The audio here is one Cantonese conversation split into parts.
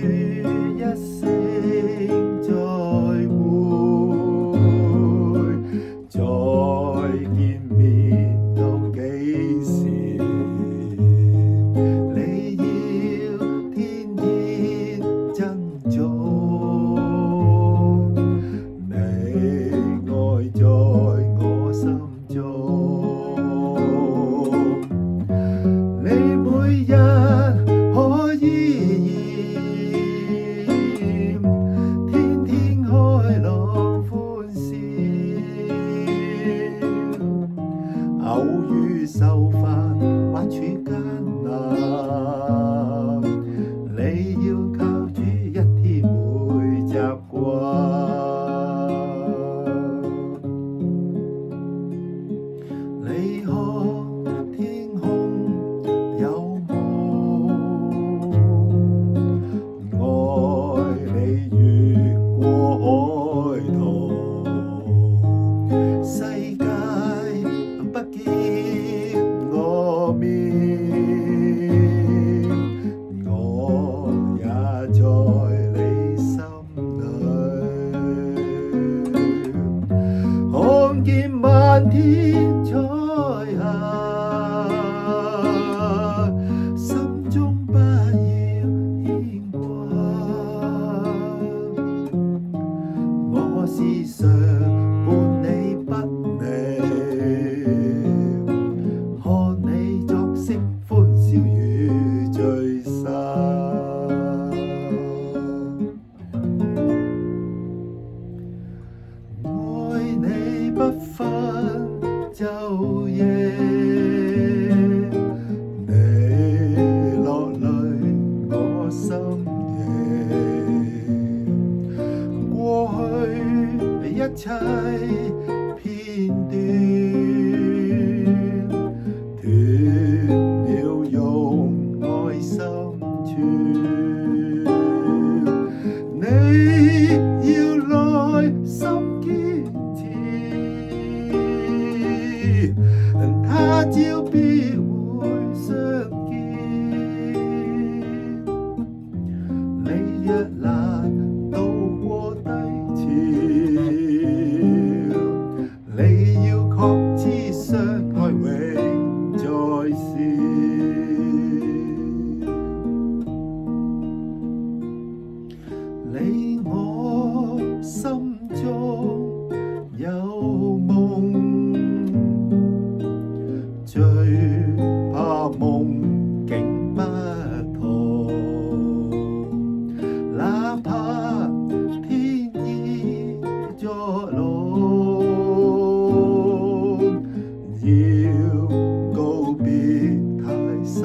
一聲再會，再見面到幾時？你要天天珍重，你愛在我心中，你每日可以天天開朗歡笑，偶遇受煩或處艱難，你要靠主一天會習慣。你看天空有霧，愛你越過海濤，世界不見我面，我也在你心裏，看見漫天彩霞，心中不要牽掛，我時常伴你不離，看你作息歡笑與聚散。愛你不分晝夜，你落淚我心野，過去一切片段，斷了用愛心串，你要耐心堅持，他朝必會相見。你若難渡過低潮，你要確知相愛永在笑。你我心中有夢，最怕夢境不同，哪怕天意作弄，要告別太心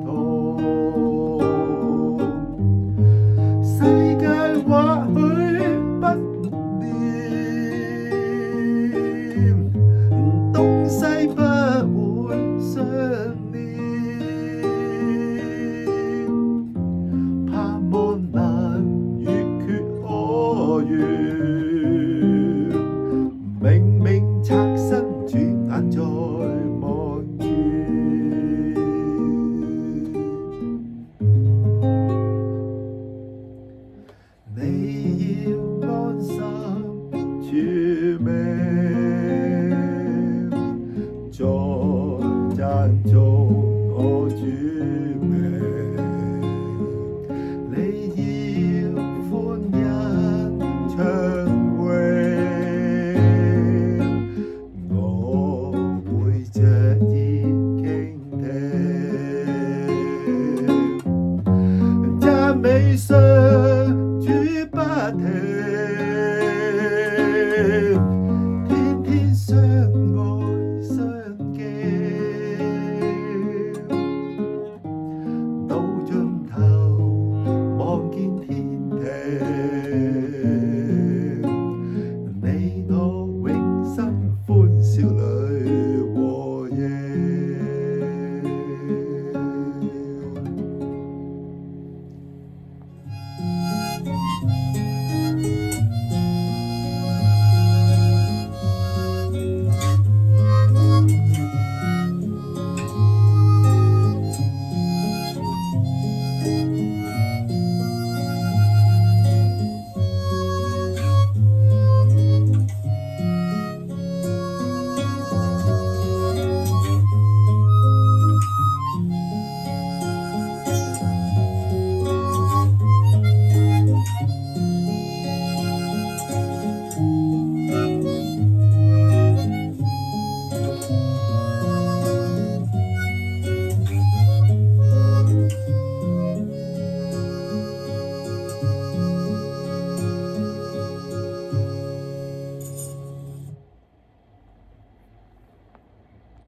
痛。世界或許不念，東西不會相連，盼望能越缺可願，明明拆身轉眼再望見。你要安心主名，再讚頌我主名，你要歡欣唱詠，我會着耳傾聽，讚美上主不停，天天相愛相敬，到盡頭望見天